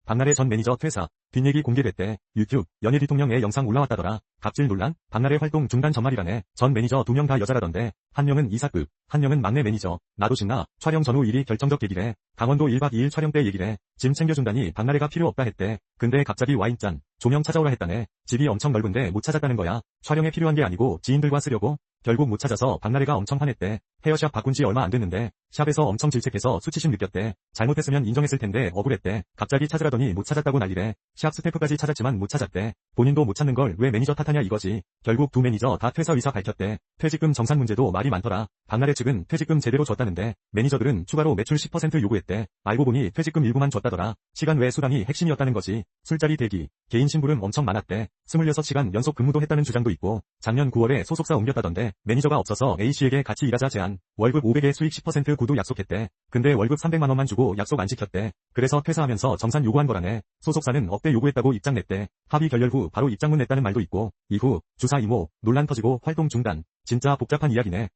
박나래 전 매니저 퇴사, 뒷얘기 공개됐대. 유튜브, 연예 대통령의 영상 올라왔다더라. 갑질 논란, 박나래 활동 중단 전말이라네. 전 매니저 2명 다 여자라던데, 한 명은 이사급, 한 명은 막내 매니저. 나도 신나. 촬영 전후 일이 결정적 얘기래. 강원도 1박 2일 촬영 때 얘기래. 짐 챙겨준다니 박나래가 필요 없다 했대. 근데 갑자기 와인잔, 조명 찾아오라 했다네. 집이 엄청 넓은데 못 찾았다는 거야. 촬영에 필요한 게 아니고 지인들과 쓰려고? 결국 못 찾아서 박나래가 엄청 화냈대. 헤어샵 바꾼 지 얼마 안 됐는데 샵에서 엄청 질책해서 수치심 느꼈대. 잘못했으면 인정했을 텐데 억울했대. 갑자기 찾으라더니 못 찾았다고 난리래. 샵 스태프까지 찾았지만 못 찾았대. 본인도 못 찾는 걸 왜 매니저 탓하냐 이거지. 결국 두 매니저 다 퇴사 의사 밝혔대. 퇴직금 정산 문제도 말이 많더라. 박나래 측은 퇴직금 제대로 줬다는데 매니저들은 추가로 매출 10% 요구했대. 알고 보니 퇴직금 일부만 줬다더라. 시간 외 수당이 핵심이었다는 거지. 술자리 대기, 개인 심부름 엄청 많았대. 26시간 연속 근무도 했다는 주장도 있고 작년 9월에 소속사 옮겼다던데 매니저가 없어서 A씨에게 같이 일하자 제안. 월급 500에 수익 10% 구두 약속했대. 근데 월급 300만 원만 주고 약속 안 지켰대. 그래서 퇴사하면서 정산 요구한 거라네. 소속사는 억대 요구했다고 입장 냈대. 합의 결렬 후 바로 입장문 냈다는 말도 있고 이후 주사 이모, 논란 터지고 활동 중단. 진짜 복잡한 이야기네.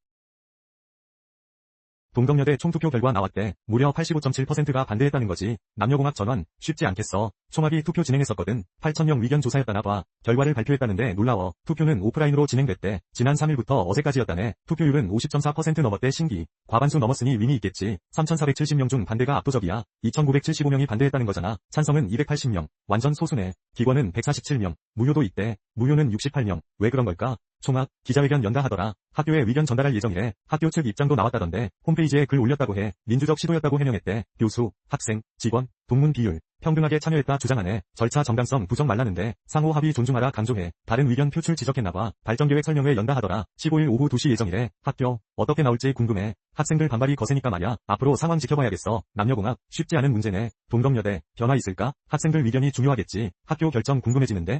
동덕여대 총투표 결과 나왔대. 무려 85.7%가 반대했다는 거지. 남녀공학 전환, 쉽지 않겠어. 총합이 투표 진행했었거든. 8,000명 위견 조사였다나 봐. 결과를 발표했다는데 놀라워. 투표는 오프라인으로 진행됐대. 지난 3일부터 어제까지였다네. 투표율은 50.4% 넘었대. 신기. 과반수 넘었으니 의미 있겠지. 3,470명 중 반대가 압도적이야. 2,975명이 반대했다는 거잖아. 찬성은 280명. 완전 소수네. 기권은 147명. 무효도 있대. 무효는 68명. 왜 그런 걸까? 총학, 기자회견 연다 하더라. 학교에 의견 전달할 예정이래. 학교 측 입장도 나왔다던데 홈페이지에 글 올렸다고 해. 민주적 시도였다고 해명했대. 교수, 학생, 직원, 동문 비율, 평등하게 참여했다 주장하네. 절차 정당성 부정 말라는데 상호 합의 존중하라 강조해. 다른 의견 표출 지적했나봐. 발전계획 설명회 연다 하더라. 15일 오후 2시 예정이래. 학교, 어떻게 나올지 궁금해. 학생들 반발이 거세니까 말야. 앞으로 상황 지켜봐야겠어. 남녀공학, 쉽지 않은 문제네. 동덕여대, 변화 있을까? 학생들 의견이 중요하겠지. 학교 결정 궁금해지는데?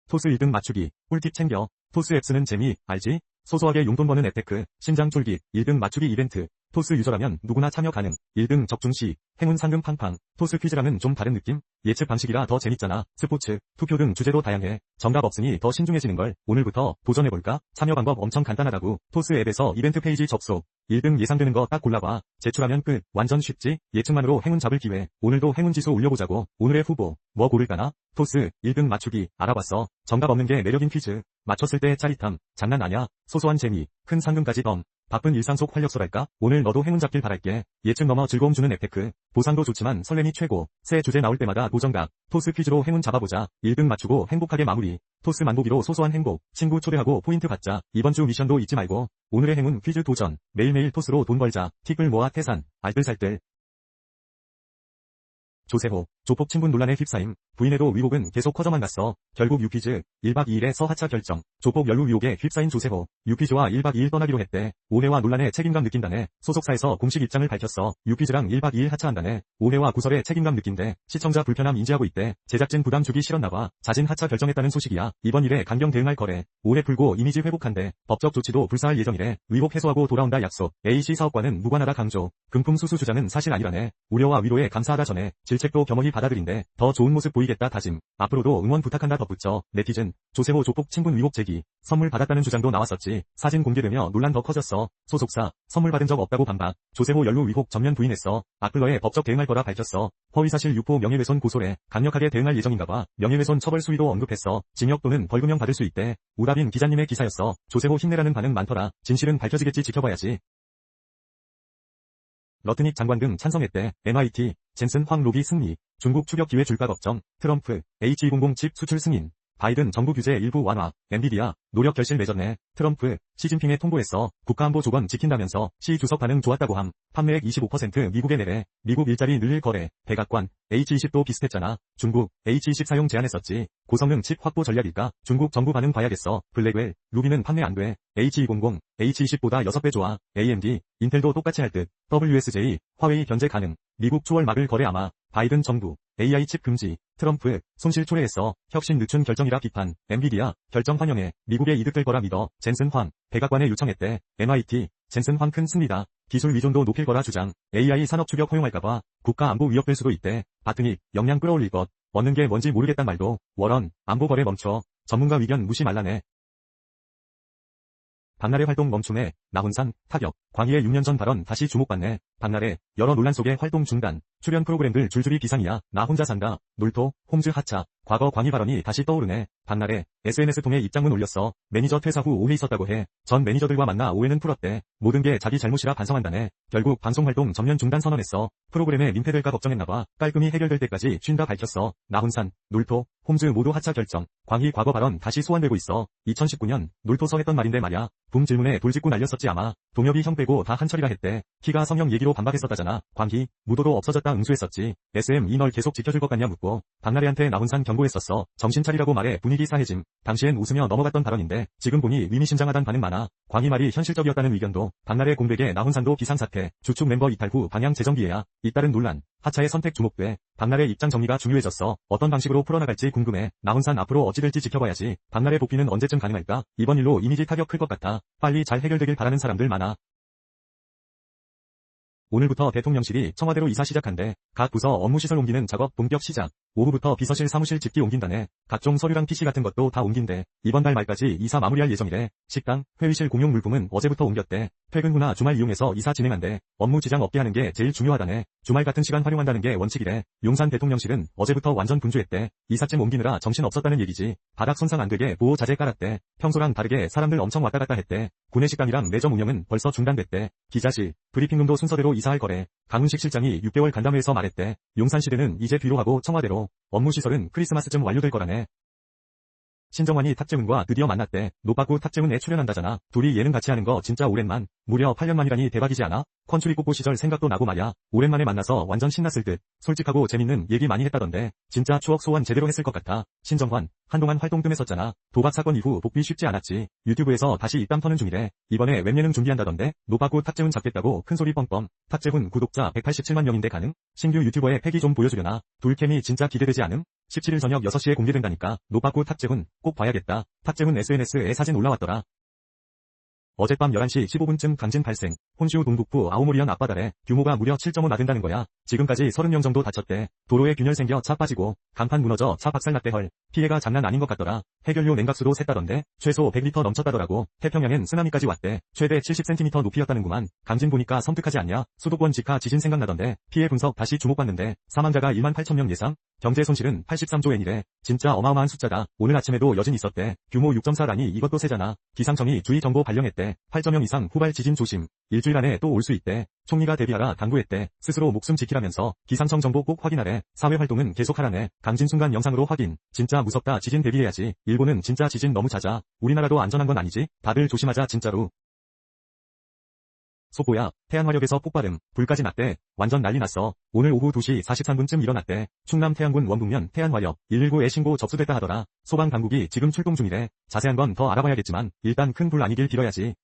토스 1등 맞추기, 꿀팁 챙겨. 토스 앱스는 재미, 알지? 소소하게 용돈 버는 앱테크, 심장 쫄깃, 1등 맞추기 이벤트. 토스 유저라면 누구나 참여 가능. 1등 적중시, 행운 상금 팡팡. 토스 퀴즈랑은 좀 다른 느낌? 예측 방식이라 더 재밌잖아. 스포츠, 투표 등 주제도 다양해. 정답 없으니 더 신중해지는걸. 오늘부터 도전해볼까? 참여 방법 엄청 간단하다고. 토스 앱에서 이벤트 페이지 접속. 1등 예상되는 거 딱 골라봐. 제출하면 끝. 완전 쉽지? 예측만으로 행운 잡을 기회. 오늘도 행운 지수 올려보자고. 오늘의 후보. 뭐 고를까나? 토스, 1등 맞추기. 알아봤어. 정답 없는 게 매력인 퀴즈. 맞췄을 때의 짜릿함. 장난 아냐? 소소한 재미. 큰 상금까지 덤. 바쁜 일상 속 활력소랄까? 오늘 너도 행운 잡길 바랄게. 예측 넘어 즐거움 주는 앱테크. 보상도 좋지만 설렘이 최고. 새 주제 나올 때마다 도전각. 토스 퀴즈로 행운 잡아보자. 1등 맞추고 행복하게 마무리. 토스 만보기로 소소한 행복. 친구 초대하고 포인트 받자. 이번 주 미션도 잊지 말고. 오늘의 행운 퀴즈 도전. 매일매일 토스로 돈 벌자. 팁을 모아 태산. 알뜰살뜰. 조세호, 조폭 친분 논란에 휩싸임. 부인에도 위복은 계속 커져만 갔어. 결국 유퀴즈, 1박 2일의 서하차 결정. 조폭 연루 위혹에 휩싸인 조세호. 유퀴즈와 1박 2일 떠나기로 했대. 오해와 논란에 책임감 느낀다네. 소속사에서 공식 입장을 밝혔어. 유퀴즈랑 1박 2일 하차한다네. 오해와 구설에 책임감 느낀대. 시청자 불편함 인지하고 있대. 제작진 부담 주기 싫었나봐. 자진 하차 결정했다는 소식이야. 이번 일에 강경 대응할 거래. 오해 풀고 이미지 회복한대. 법적 조치도 불사할 예정이래. 위복 해소하고 돌아온다 약속. A씨 사업과는 무관하다 강조. 금품 수수 주장은 사실 아니라네. 우려와 위로에 감사하다 전해. 질책도 겸허히 받아들인대. 더 좋은 모습 보이겠다 다짐. 앞으로도 응원 부탁한다 덧붙여. 네티즌, 조세호 조폭 친분 위복 제기. 선물 받았다는 주장도 나왔었지. 사진 공개되며 논란 더 커졌어. 소속사, 선물 받은 적 없다고 반박. 조세호 연루 위복 전면 부인했어. 악플러에 법적 대응할 거라 밝혔어. 허위사실 유포 명예훼손 고소래. 강력하게 대응할 예정인가봐. 명예훼손 처벌 수위도 언급했어. 징역 또는 벌금형 받을 수 있대. 우라빈 기자님의 기사였어. 조세호 힘내라는 반응 많더라. 진실은 밝혀지겠지 지켜봐야지. 러트닉 장관 등 찬성했대. MIT, 젠슨 황 로비 승리. 중국 추격 기회 줄까 걱정. 트럼프, H200 칩 수출 승인. 바이든 정부 규제 일부 완화. 엔비디아, 노력 결실 맺었네. 트럼프, 시진핑에 통보했어. 국가안보 조건 지킨다면서. 시 주석 반응 좋았다고 함. 판매액 25% 미국에 내래. 미국 일자리 늘릴 거래. 백악관, H20도 비슷했잖아. 중국, H20 사용 제한했었지. 고성능 칩 확보 전략일까? 중국 정부 반응 봐야겠어. 블랙웰, 루비는 판매 안 돼. H200, H20보다 6배 좋아. AMD, 인텔도 똑같이 할 듯. WSJ, 화웨이 견제 가능. 미국 초월 막을 거래 아마. 바이든 정부, AI 칩 금지. 트럼프, 손실 초래했어. 혁신 늦춘 결정이라 비판. 엔비디아, 결정 환영해. 미국에 이득될 거라 믿어. 젠슨 황, 백악관에 요청했대. MIT, 젠슨 황 큰 승리다. 기술 위존도 높일 거라 주장. AI 산업 추격 허용할까봐. 국가 안보 위협될 수도 있대. 바트닉, 역량 끌어올릴 것. 얻는 게 뭔지 모르겠단 말도. 워런, 안보 거래 멈춰. 전문가 의견 무시 말라네. 박나래 활동 멈춤에 나훈산, 타격, 광희의 6년 전 발언 다시 주목받네. 박나래, 여러 논란 속에 활동 중단, 출연 프로그램들 줄줄이 비상이야. 나 혼자 산다, 놀토, 홈즈 하차, 과거 광희 발언이 다시 떠오르네. 박나래, SNS 통해 입장문 올렸어. 매니저 퇴사 후 오해 있었다고 해. 전 매니저들과 만나 오해는 풀었대. 모든 게 자기 잘못이라 반성한다네. 결국 방송 활동 전면 중단 선언했어. 프로그램에 민폐될까 걱정했나봐. 깔끔히 해결될 때까지 쉰다 밝혔어. 나훈산, 놀토, 홈즈 모두 하차 결정. 광희 과거 발언 다시 소환되고 있어. 2019년 놀토서 했던 말인데 말야. 붐 질문에 돌직구 날렸었지 아마. 동엽이 형 빼고 다 한철이라 했대. 키가 성형 얘기로 반박했었다잖아. 광희, 무도도 없어졌다 응수했었지. SM 이 널 계속 지켜줄 것 같냐 묻고. 박나래한테 나훈산 경고했었어. 정신 차리라고 말해 분위기 싸해짐. 당시엔 웃으며 넘어갔던 발언인데 지금 보니 의미심장하단 반응 많아. 광희 말이 현실적이었다는 의견도. 박나래 공백에 나훈산도 비상사태. 주축 멤버 이탈 후 방향 재정비해야. 잇따른 논란. 하차의 선택 주목돼. 박나래 입장 정리가 중요해졌어. 어떤 방식으로 풀어나갈지 궁금해. 나훈산 앞으로 어찌 될지 지켜봐야지. 박나래 복귀는 언제쯤 가능할까? 이번 일로 이미지 타격 클 것 같아. 빨리 잘 해결되길 바라는 사람들 많아. 오늘부터 대통령실이 청와대로 이사 시작한대. 각 부서 업무시설 옮기는 작업 본격 시작. 오후부터 비서실 사무실 집기 옮긴다네. 각종 서류랑 PC 같은 것도 다 옮긴대. 이번 달 말까지 이사 마무리할 예정이래. 식당, 회의실 공용 물품은 어제부터 옮겼대. 퇴근 후나 주말 이용해서 이사 진행한대. 업무 지장 없게 하는 게 제일 중요하다네. 주말 같은 시간 활용한다는 게 원칙이래. 용산 대통령실은 어제부터 완전 분주했대. 이삿짐 옮기느라 정신 없었다는 얘기지. 바닥 손상 안 되게 보호 자재 깔았대. 평소랑 다르게 사람들 엄청 왔다 갔다 했대. 구내식당이랑 매점 운영은 벌써 중단됐대. 기자실, 브리핑룸도 순서대로 이사할 거래. 강훈식 실장이 6개월 간담회에서 말했대. 용산시대는 이제 뒤로 하고 청와대로. 업무시설은 크리스마스쯤 완료될 거라네. 신정환이 탁재훈과 드디어 만났대. 노빠꾸 탁재훈에 출연한다잖아. 둘이 예능 같이 하는 거 진짜 오랜만. 무려 8년 만이라니 대박이지 않아? 컨츄리 꼬꼬 시절 생각도 나고 말야. 오랜만에 만나서 완전 신났을 듯. 솔직하고 재밌는 얘기 많이 했다던데. 진짜 추억 소환 제대로 했을 것 같아. 신정환, 한동안 활동 뜸했었잖아. 도박 사건 이후 복귀 쉽지 않았지. 유튜브에서 다시 입담 터는 중이래. 이번에 웹예능 준비한다던데. 노빠꾸 탁재훈 잡겠다고 큰소리 뻥뻥. 탁재훈 구독자 187만 명인데 가능? 신규 유튜버의 패기 좀 보여주려나? 둘 케미 진짜 기대되지 않음? 17일 저녁 6시에 공개된다니까. 노빠꾸 탁재훈 꼭 봐야겠다. 탁재훈 SNS에 사진 올라왔더라. 어젯밤 11시 15분쯤 강진 발생. 혼슈 동북부 아오모리현 앞바다래. 규모가 무려 7.5나 된다는 거야. 지금까지 30명 정도 다쳤대. 도로에 균열 생겨 차 빠지고 간판 무너져 차 박살났대 헐. 피해가 장난 아닌 것 같더라. 해결료 냉각수도 샜다던데. 최소 100리터 넘쳤다더라고. 태평양엔 쓰나미까지 왔대. 최대 70cm 높이였다는구만. 강진 보니까 섬뜩하지 않냐? 수도권 직하 지진 생각나던데. 피해 분석 다시 주목받는데. 사망자가 1만 8천 명 예상? 경제 손실은 83조 엔이래. 진짜 어마어마한 숫자다. 오늘 아침에도 여진 있었대. 규모 6.4라니 이것도 세잖아. 기상청이 주의 정보 발령했대. 8.0 이상 후발 지진 조심. 일주일 안에 또 올 수 있대. 총리가 대비하라 당부했대. 스스로 목숨 지키라면서 기상청 정보 꼭 확인하래. 사회 활동은 계속하라네. 강진 순간 영상으로 확인. 진짜 무섭다. 지진 대비해야지. 일본은 진짜 지진 너무 잦아. 우리나라도 안전한 건 아니지? 다들 조심하자 진짜로. 속보야, 태안화력에서 폭발음, 불까지 났대. 완전 난리 났어. 오늘 오후 2시 43분쯤 일어났대. 충남 태안군 원북면 태안화력 119에 신고 접수됐다 하더라. 소방당국이 지금 출동 중이래. 자세한 건 더 알아봐야겠지만 일단 큰 불 아니길 빌어야지.